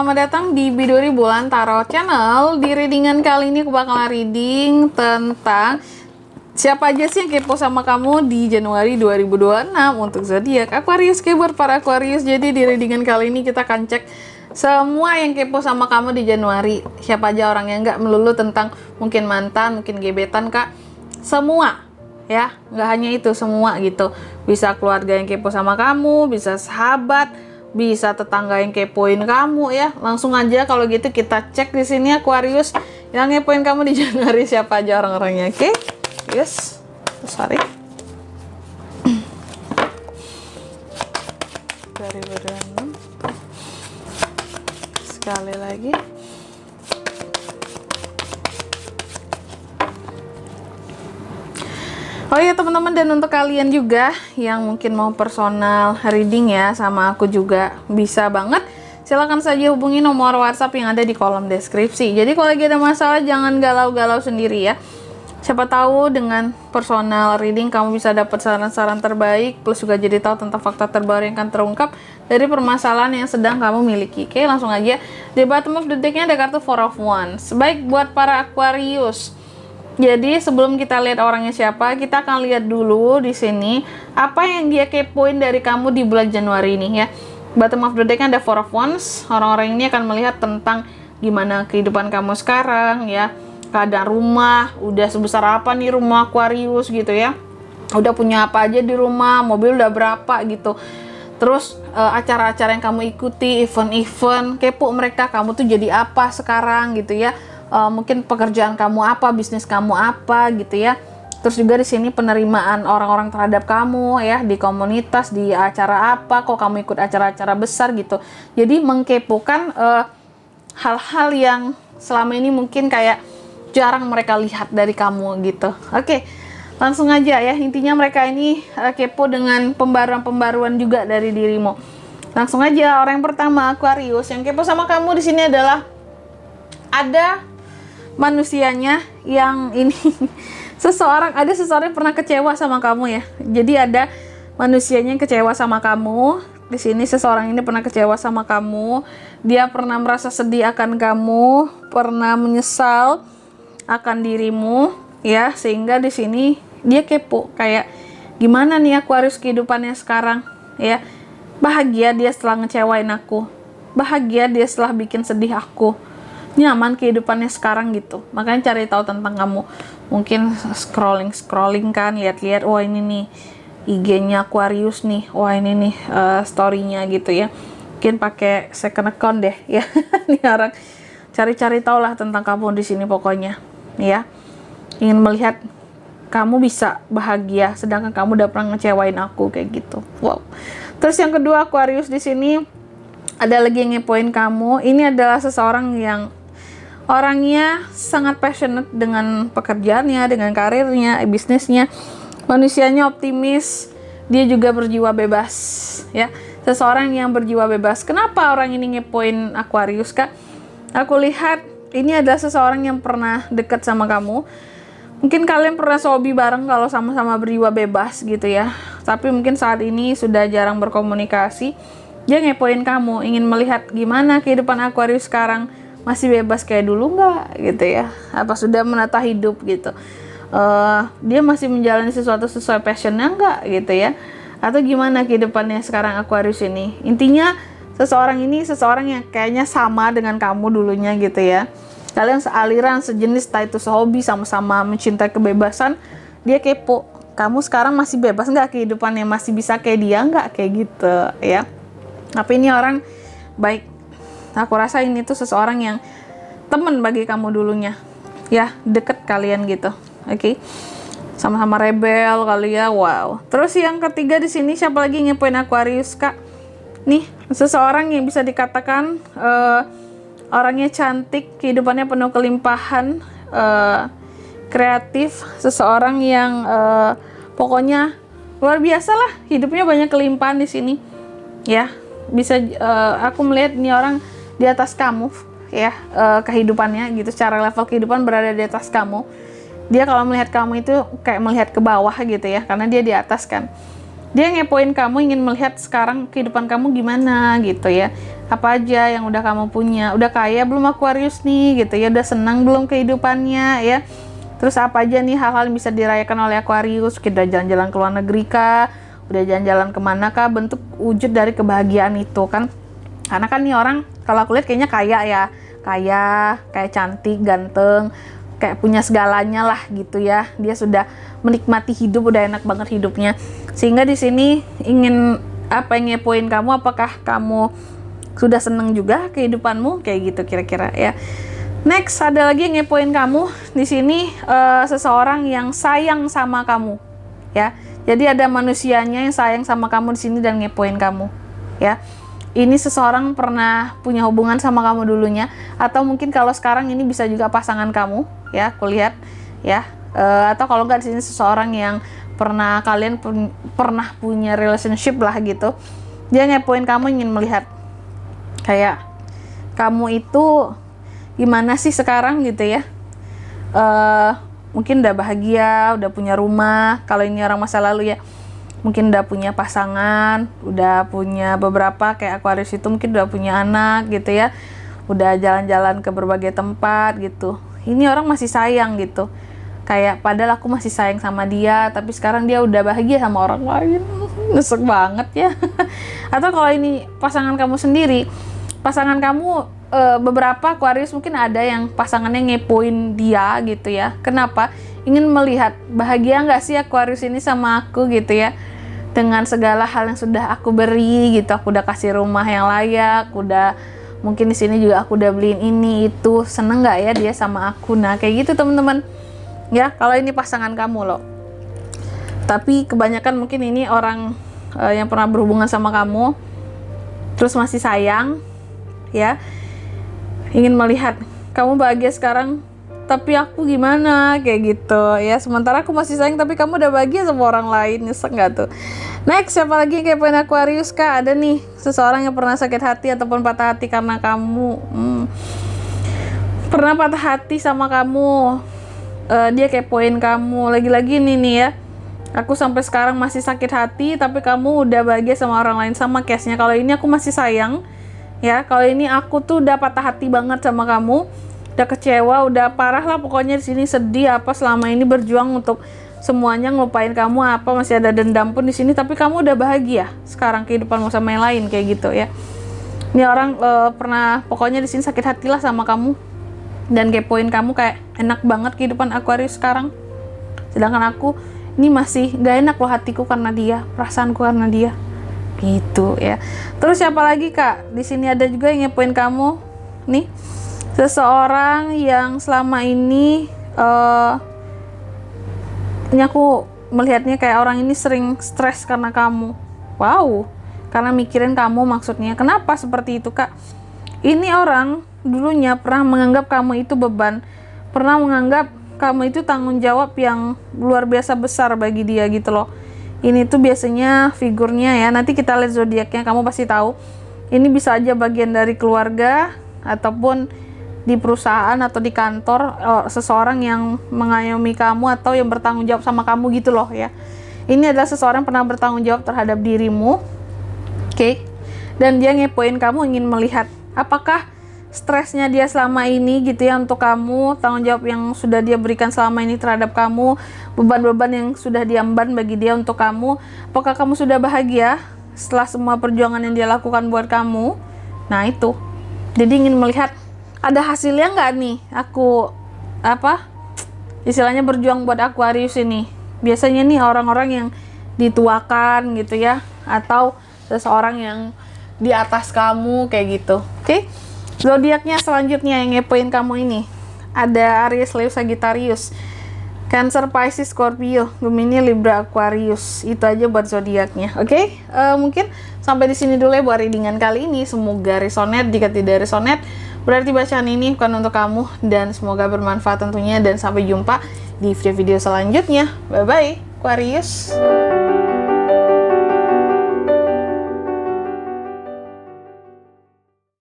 selamat datang di Biduri Bulan Tarot Channel. Di readingan kali ini aku bakal reading tentang siapa aja sih yang kepo sama kamu di Januari 2026 untuk zodiak Aquarius. Buat para Aquarius, jadi di readingan kali ini kita akan cek semua yang kepo sama kamu di Januari. Siapa aja orang yang nggak melulu tentang mungkin mantan, mungkin gebetan kak. Semua ya, nggak hanya itu, semua gitu. Bisa keluarga yang kepo sama kamu, bisa sahabat, bisa tetangga yang kepoin kamu ya. Langsung aja kalau gitu kita cek di sini Aquarius yang ngepoin kamu di Januari siapa aja orang-orangnya. Oke? Yes. Sorry. Dari berani. Sekali lagi. Oh iya teman-teman, dan untuk kalian juga yang mungkin mau personal reading ya sama aku juga bisa banget. Silahkan saja hubungi nomor WhatsApp yang ada di kolom deskripsi. Jadi kalau lagi ada masalah jangan galau-galau sendiri ya. Siapa tahu dengan personal reading kamu bisa dapat saran-saran terbaik, plus juga jadi tahu tentang fakta terbaru yang akan terungkap dari permasalahan yang sedang kamu miliki. Oke, langsung aja. Di bottom of the deck-nya ada kartu Four of Wands. Baik buat para Aquarius. Jadi sebelum kita lihat orangnya siapa, kita akan lihat dulu di sini apa yang dia kepoin dari kamu di bulan Januari ini ya. Bottom of the deck ada Four of Wands. Orang-orang ini akan melihat tentang gimana kehidupan kamu sekarang ya. Keadaan rumah, udah sebesar apa nih rumah Aquarius gitu ya. Udah punya apa aja di rumah, mobil udah berapa gitu. Terus acara-acara yang kamu ikuti, event-event, kepo mereka, kamu tuh jadi apa sekarang gitu ya. Mungkin pekerjaan kamu apa, bisnis kamu apa gitu ya. Terus juga di sini penerimaan orang-orang terhadap kamu ya, di komunitas, di acara apa, kok kamu ikut acara-acara besar gitu. Jadi mengkepokan hal-hal yang selama ini mungkin kayak jarang mereka lihat dari kamu gitu. Oke, langsung aja ya. Intinya mereka ini kepo dengan pembaruan-pembaruan juga dari dirimu. Langsung aja, orang yang pertama Aquarius yang kepo sama kamu di sini adalah ada manusianya yang ini seseorang yang pernah kecewa sama kamu ya. Jadi ada manusianya yang kecewa sama kamu. Di sini seseorang ini pernah kecewa sama kamu. Dia pernah merasa sedih akan kamu, pernah menyesal akan dirimu ya, sehingga di sini dia kepo kayak gimana nih Aquarius kehidupannya sekarang ya. Bahagia dia setelah ngecewain aku. Bahagia dia setelah bikin sedih aku. Nyaman kehidupannya sekarang gitu. Makanya cari tahu tentang kamu. Mungkin scrolling kan, lihat-lihat, wah ini nih IG-nya Aquarius nih, wah ini nih story-nya gitu ya. Mungkin pakai second account deh ya. Nih orang cari-cari tahu lah tentang kamu di sini pokoknya ya. Ingin melihat kamu bisa bahagia sedangkan kamu udah pernah ngecewain aku kayak gitu. Wow. Terus yang kedua Aquarius di sini ada lagi yang ngepoin kamu. Ini adalah seseorang yang orangnya sangat passionate dengan pekerjaannya, dengan karirnya, bisnisnya. Manusianya optimis, dia juga berjiwa bebas ya. Seseorang yang berjiwa bebas. Kenapa orang ini ngepoin Aquarius kak? Aku lihat ini adalah seseorang yang pernah dekat sama kamu. Mungkin kalian pernah hobi bareng kalau sama-sama berjiwa bebas gitu ya. Tapi mungkin saat ini sudah jarang berkomunikasi. Dia ngepoin kamu, ingin melihat gimana kehidupan Aquarius sekarang. Masih bebas kayak dulu nggak gitu ya? Apa sudah menata hidup gitu? Dia masih menjalani sesuatu sesuai passionnya nggak gitu ya? Atau gimana kehidupannya sekarang Aquarius ini? Intinya seseorang ini seseorang yang kayaknya sama dengan kamu dulunya gitu ya. Kalian sealiran, sejenis, entah itu sehobi, sama-sama mencintai kebebasan. Dia kepo, kamu sekarang masih bebas nggak kehidupannya? Masih bisa kayak dia nggak? Kayak gitu ya. Tapi ini orang baik. Aku rasa ini tuh seseorang yang temen bagi kamu dulunya ya, deket kalian gitu. Oke. Sama-sama rebel kali ya. Wow. Terus yang ketiga di sini siapa lagi ngepoin Aquarius kak? Nih seseorang yang bisa dikatakan orangnya cantik, kehidupannya penuh kelimpahan, kreatif, seseorang yang pokoknya luar biasa lah, hidupnya banyak kelimpahan di sini ya. Bisa aku melihat ini orang di atas kamu ya, kehidupannya gitu, secara level kehidupan berada di atas kamu. Dia kalau melihat kamu itu kayak melihat ke bawah gitu ya, karena dia di atas kan. Dia ngepoin kamu, ingin melihat sekarang kehidupan kamu gimana gitu ya. Apa aja yang udah kamu punya? Udah kaya belum Aquarius nih gitu ya? Udah senang belum kehidupannya ya? Terus apa aja nih hal-hal yang bisa dirayakan oleh Aquarius? Kita jalan-jalan ke luar negeri kah? Udah jalan-jalan kemana kah? Bentuk wujud dari kebahagiaan itu kan? Karena kan nih orang kalau aku lihat kayaknya kaya ya, kayak cantik, ganteng, kayak punya segalanya lah gitu ya. Dia sudah menikmati hidup, udah enak banget hidupnya. Sehingga di sini ingin apa yang ngepoin kamu? Apakah kamu sudah seneng juga kehidupanmu kayak gitu kira-kira ya. Next ada lagi yang ngepoin kamu di sini, seseorang yang sayang sama kamu ya. Jadi ada manusianya yang sayang sama kamu di sini dan ngepoin kamu ya. Ini seseorang pernah punya hubungan sama kamu dulunya, atau mungkin kalau sekarang ini bisa juga pasangan kamu ya, aku lihat ya. Atau kalau nggak di sini seseorang yang kalian pernah punya relationship lah gitu. Dia ngepoin kamu, ingin melihat kayak kamu itu gimana sih sekarang gitu ya. Mungkin udah bahagia, udah punya rumah, kalau ini orang masa lalu ya. Mungkin udah punya pasangan, udah punya beberapa, kayak Aquarius itu mungkin udah punya anak gitu ya. Udah jalan-jalan ke berbagai tempat gitu. Ini orang masih sayang gitu. Kayak padahal aku masih sayang sama dia, tapi sekarang dia udah bahagia sama orang lain. Nesek banget ya. Atau kalau ini pasangan kamu sendiri, pasangan kamu beberapa Aquarius mungkin ada yang pasangannya ngepoin dia gitu ya. Kenapa? Ingin melihat bahagia nggak sih Aquarius ini sama aku gitu ya. Dengan segala hal yang sudah aku beri gitu, aku udah kasih rumah yang layak, udah mungkin di sini juga aku udah beliin ini itu, seneng nggak ya dia sama aku? Nah kayak gitu teman-teman ya. Kalau ini pasangan kamu loh. Tapi kebanyakan mungkin ini orang yang pernah berhubungan sama kamu, terus masih sayang ya, ingin melihat kamu bahagia sekarang, tapi aku gimana kayak gitu ya. Sementara aku masih sayang tapi kamu udah bahagia sama orang lain. Nyesek nggak tuh? Next, siapa lagi yang kepoin Aquarius kak? Ada nih seseorang yang pernah sakit hati ataupun patah hati karena kamu. Pernah patah hati sama kamu, dia kepoin kamu. Lagi-lagi nih ya, aku sampai sekarang masih sakit hati tapi kamu udah bahagia sama orang lain. Sama case-nya, kalau ini aku masih sayang ya, kalau ini aku tuh udah patah hati banget sama kamu, udah kecewa, udah parah lah pokoknya. Di sini sedih apa, selama ini berjuang untuk semuanya, ngelupain kamu apa, masih ada dendam pun di sini, tapi kamu udah bahagia sekarang kehidupanmu sama yang lain kayak gitu ya. Ini orang pernah pokoknya di sini sakit hati lah sama kamu dan kepoin kamu, kayak enak banget kehidupan Aquarius sekarang, sedangkan aku ini masih gak enak loh hatiku karena dia, perasaanku karena dia gitu ya. Terus siapa lagi kak? Di sini ada juga yang ngepoin kamu nih, seseorang yang selama ini ini aku melihatnya kayak orang ini sering stres karena kamu. Wow, karena mikirin kamu maksudnya. Kenapa seperti itu kak? Ini orang dulunya pernah menganggap kamu itu beban, pernah menganggap kamu itu tanggung jawab yang luar biasa besar bagi dia gitu loh. Ini tuh biasanya figurnya ya, nanti kita lihat zodiaknya kamu pasti tahu. Ini bisa aja bagian dari keluarga ataupun di perusahaan atau di kantor, seseorang yang mengayomi kamu atau yang bertanggung jawab sama kamu gitu loh ya. Ini adalah seseorang yang pernah bertanggung jawab terhadap dirimu, oke? Dan dia ngepoin kamu, ingin melihat apakah stresnya dia selama ini gitu ya untuk kamu, tanggung jawab yang sudah dia berikan selama ini terhadap kamu, beban-beban yang sudah dia emban bagi dia untuk kamu, apakah kamu sudah bahagia setelah semua perjuangan yang dia lakukan buat kamu? Nah itu, jadi ingin melihat ada hasilnya nggak nih aku istilahnya berjuang buat Aquarius ini. Biasanya nih orang-orang yang dituakan gitu ya, atau seseorang yang di atas kamu kayak gitu. Oke? Zodiaknya selanjutnya yang ngepoin kamu ini ada Aries, Leo, Sagittarius, Cancer, Pisces, Scorpio, Gemini, Libra, Aquarius. Itu aja buat zodiaknya. Oke? Mungkin sampai di sini dulu ya buat readingan kali ini. Semoga resonate. Jika tidak resonate, berarti bacaan ini bukan untuk kamu, dan semoga bermanfaat tentunya, dan sampai jumpa di video-video selanjutnya. Bye bye Aquarius.